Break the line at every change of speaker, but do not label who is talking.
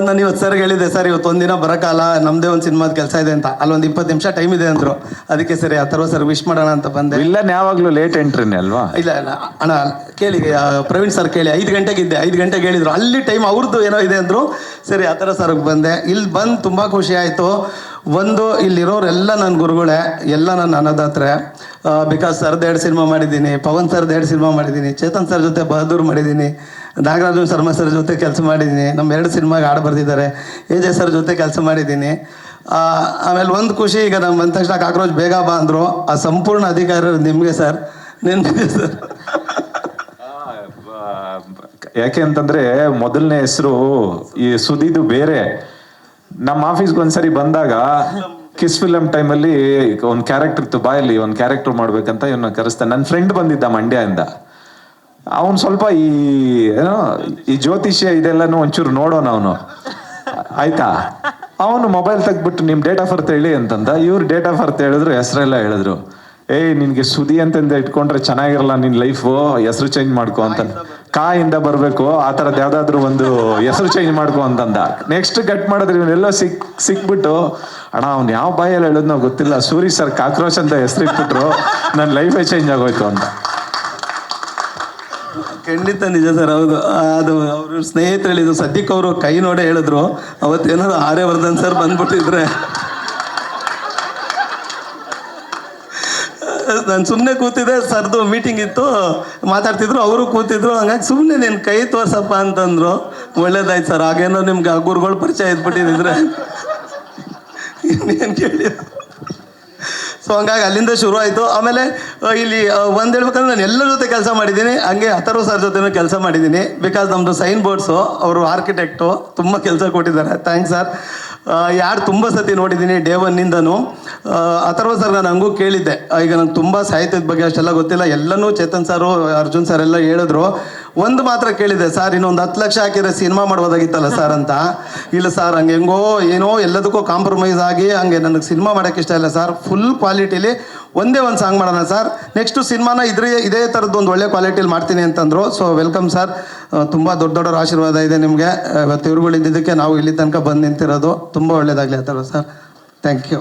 ನಾನು ಇವತ್ತು ಸರ್ ಹೇಳಿದೆ, ಸರ್ ಇವತ್ತು ಒಂದಿನ ಬರೋಕ್ಕಲ್ಲ, ನಮ್ಮದೇ ಒಂದು ಸಿನಿಮಾದ ಕೆಲಸ ಇದೆ ಅಂತ. ಅಲ್ಲೊಂದು 20 ನಿಮಿಷ ಟೈಮ್ ಇದೆ ಅಂದರು. ಅದಕ್ಕೆ ಸರಿ ಅಥರ್ವ ಸರ್ ವಿಶ್ ಮಾಡೋಣ ಅಂತ ಬಂದೆ.
ವಿಲ್ಲನ್ ಯಾವಾಗಲೂ ಲೇಟ್ ಎಂಟ್ರಿನೇ ಅಲ್ವಾ?
ಇಲ್ಲ ಅಣ್ಣ ಕೇಳಿ, ಪ್ರವೀಣ್ ಸರ್ ಕೇಳಿ, 5 ಗಂಟೆಗೆ ಇದ್ದೆ, 5 ಗಂಟೆಗೆ ಹೇಳಿದ್ರು, ಅಲ್ಲಿ ಟೈಮ್ ಅವ್ರದ್ದು ಏನೋ ಇದೆ ಅಂದರು. ಸರಿ ಅಥರ್ವ ಸರ್ಗೆ ಬಂದೆ. ಇಲ್ಲಿ ಬಂದು ತುಂಬ ಖುಷಿ ಆಯಿತು. ಒಂದು ಇಲ್ಲಿರೋರೆಲ್ಲ ನನ್ನ ಗುರುಗಳೇ, ಎಲ್ಲ ನನ್ನ ಅನ್ನದಾತ್ರೆ. ಬಿಕಾಸ್ ಸರ್ದು 2 ಸಿನಿಮಾ ಮಾಡಿದ್ದೀನಿ, ಪವನ್ ಸರ್ದು 2 ಸಿನಿಮಾ ಮಾಡಿದ್ದೀನಿ, ಚೇತನ್ ಸರ್ ಜೊತೆ ಬಹದ್ದೂರ್ ಮಾಡಿದ್ದೀನಿ, ನಾಗರಾಜು ಶರ್ಮಾ ಸರ್ ಜೊತೆ ಕೆಲಸ ಮಾಡಿದ್ದೀನಿ, ನಮ್ಮ 2 ಸಿನಿಮಾಗೆ ಹಾಡು ಬರ್ದಿದ್ದಾರೆ, AJ ಸರ್ ಜೊತೆ ಕೆಲಸ ಮಾಡಿದ್ದೀನಿ. ಆಮೇಲೆ ಒಂದು ಖುಷಿ, ಈಗ ನಮ್ಮ ಬಂದ ತಕ್ಷಣ ಕಾಕ್ರೋಚ್ ಬೇಗ ಬಾ ಅಂದರು. ಆ ಸಂಪೂರ್ಣ ಅಧಿಕಾರ ನಿಮಗೆ ಸರ್, ನೆನಪಿದೆ ಸರ್.
ಯಾಕೆ ಅಂತಂದ್ರೆ ಮೊದಲನೇ ಹೆಸರು ಈ ಸುದಿದು ಬೇರೆ. ನಮ್ಮ ಆಫೀಸ್ಗೆ ಒಂದ್ಸರಿ ಬಂದಾಗ ಕಿಸ್ ಫಿಲಮ್ ಟೈಮಲ್ಲಿ ಒಂದು ಕ್ಯಾರೆಕ್ಟರ್ ಇತ್ತು, ಬಾಯಲ್ಲಿ ಒಂದು ಕ್ಯಾರೆಕ್ಟರ್ ಮಾಡ್ಬೇಕಂತ ಇವನ್ನ ಕರೆಸ್ತಾನೆ. ನನ್ನ ಫ್ರೆಂಡ್ ಬಂದಿದ್ದ ಮಂಡ್ಯದಿಂದ. ಅವನು ಸ್ವಲ್ಪ ಈ ಜ್ಯೋತಿಷ್ಯ ಇದೆಲ್ಲನೂ ಒಂಚೂರು ನೋಡೋಣ ಅವನು, ಆಯ್ತಾ? ಅವನು ಮೊಬೈಲ್ ತೆಗ್ಬಿಟ್ಟು ನಿಮ್ಮ ಡೇಟ್ ಆಫ್ ಬರ್ತ್ ಹೇಳಿ ಅಂತಂದ. ಇವ್ರು ಡೇಟ್ ಆಫ್ ಬರ್ತ್ ಹೇಳಿದ್ರು, ಹೆಸರೆಲ್ಲ ಹೇಳಿದ್ರು. ನಿನ್ಗೆ ಸುದಿ ಅಂತಂದ ಇಟ್ಕೊಂಡ್ರೆ ಚೆನ್ನಾಗಿರಲ್ಲ ನಿನ್ ಲೈಫು, ಹೆಸರು ಚೇಂಜ್ ಮಾಡ್ಕೊ ಅಂತ. ಕಾಯಿಂದ ಬರ್ಬೇಕು, ಆ ಥರದ್ದು ಯಾವ್ದಾದ್ರು ಒಂದು ಹೆಸರು ಚೇಂಜ್ ಮಾಡ್ಕೊ ಅಂತಂದ. ನೆಕ್ಸ್ಟ್ ಕಟ್ ಮಾಡಿದ್ರೆ ಇವನ್ನೆಲ್ಲೋ ಸಿಕ್ಬಿಟ್ಟು, ಅಣ್ಣ ಅವ್ನು ಯಾವ ಬಾಯಲ್ಲಿ ಹೇಳೋದ್ನೋ ಗೊತ್ತಿಲ್ಲ, ಸೂರಿ ಸರ್ ಕಾಕ್ರೋಚ್ ಅಂತ ಹೆಸರು ಇಟ್ಬಿಟ್ರು, ನನ್ನ ಲೈಫೇ ಚೇಂಜ್ ಆಗೋಯ್ತು ಅಂತ.
ಖಂಡಿತ ನಿಜ ಸರ್, ಹೌದು. ಅದು ಅವರು ಸ್ನೇಹಿತರು ಹೇಳಿದ್ರು, ಸದ್ಯಕ್ಕೆ ಅವರು ಕೈ ನೋಡೇ ಹೇಳಿದ್ರು. ಅವತ್ತೇನಾದ್ರು ಆರ್ಯವರ್ಧನ್ ಸರ್ ಬಂದ್ಬಿಟ್ಟಿದ್ರೆ ನಾನು ಸುಮ್ಮನೆ ಕೂತಿದ್ದೆ. ಸರ್ದು ಮೀಟಿಂಗ್ ಇತ್ತು, ಮಾತಾಡ್ತಿದ್ರು, ಅವರು ಕೂತಿದ್ರು. ಹಂಗಾಗಿ ಸುಮ್ಮನೆ ನೀನು ಕೈ ತೋರ್ಸಪ್ಪ ಅಂತಂದ್ರು. ಒಳ್ಳೇದಾಯ್ತು ಸರ್. ಹಾಗೇನೋ ನಿಮ್ಗೆ ಗುರುಗಳು ಪರಿಚಯ ಇದ್ಬಿಟ್ಟಿದ್ರೆ ಇನ್ನೇನು ಕೇಳಿ. ಸೊ ಹಂಗಾಗಿ ಅಲ್ಲಿಂದ ಶುರು ಆಯಿತು. ಆಮೇಲೆ ಇಲ್ಲಿ ಒಂದು ಹೇಳ್ಬೇಕಂದ್ರೆ ನಾನು ಎಲ್ಲರ ಜೊತೆ ಕೆಲಸ ಮಾಡಿದ್ದೀನಿ, ಹಂಗೆ ಅಥರ್ವ ಸರ್ ಜೊತೆನೂ ಕೆಲಸ ಮಾಡಿದ್ದೀನಿ. ಬಿಕಾಸ್ ನಮ್ಮದು ಸೈನ್ ಬೋರ್ಡ್ಸು, ಅವರು ಆರ್ಕಿಟೆಕ್ಟು, ತುಂಬ ಕೆಲಸ ಕೊಟ್ಟಿದ್ದಾರೆ. Thanks sir. ಯಾರು ತುಂಬ ಸತಿ ನೋಡಿದ್ದೀನಿ ಡೇ 1ನಿಂದನೂ. ಅಥರ್ವ ಸರ್ ನಾನು ಹಂಗೂ ಕೇಳಿದ್ದೆ, ಈಗ ನಂಗೆ ತುಂಬ ಸಾಹಿತ್ಯದ ಬಗ್ಗೆ ಅಷ್ಟೆಲ್ಲ ಗೊತ್ತಿಲ್ಲ, ಎಲ್ಲನೂ ಚೇತನ್ ಸರು, ಅರ್ಜುನ್ ಸರ್ ಎಲ್ಲ ಹೇಳಿದ್ರು. ಒಂದು ಮಾತ್ರ ಕೇಳಿದೆ, ಸರ್ ಇನ್ನೊಂದು 10 ಲಕ್ಷ ಹಾಕಿದ್ರೆ ಸಿನಿಮಾ ಮಾಡ್ಬೋದಾಗಿತ್ತಲ್ಲ ಸರ್ ಅಂತ. ಇಲ್ಲ ಸರ್, ಹಂಗೆ ಹೆಂಗೋ ಏನೋ ಎಲ್ಲದಕ್ಕೂ ಕಾಂಪ್ರಮೈಸ್ ಆಗಿ ಹಂಗೆ ನನಗೆ ಸಿನಿಮಾ ಮಾಡೋಕ್ಕೆ ಇಷ್ಟ ಇಲ್ಲ ಸರ್, ಫುಲ್ ಕ್ವಾಲಿಟಿಲಿ ಒಂದೇ ಒಂದು ಸಾಂಗ್ ಮಾಡೋಣ ಸರ್, ನೆಕ್ಸ್ಟು ಸಿನಿಮಾನ ಇದೇ ಥರದ್ದು ಒಂದು ಒಳ್ಳೆ ಕ್ವಾಲಿಟಿಲಿ ಮಾಡ್ತೀನಿ ಅಂತಂದರು. So welcome sir. ತುಂಬ ದೊಡ್ಡವರ ಆಶೀರ್ವಾದ ಇದೆ ನಿಮಗೆ. ಇವತ್ತು ಇವ್ರುಗಳಿದ್ದಕ್ಕೆ ನಾವು ಇಲ್ಲಿ ತನಕ ಬಂದು ನಿಂತಿರೋದು. ತುಂಬ ಒಳ್ಳೇದಾಗಲಿ ಅಥರ್ವ ಸರ್. Thank you.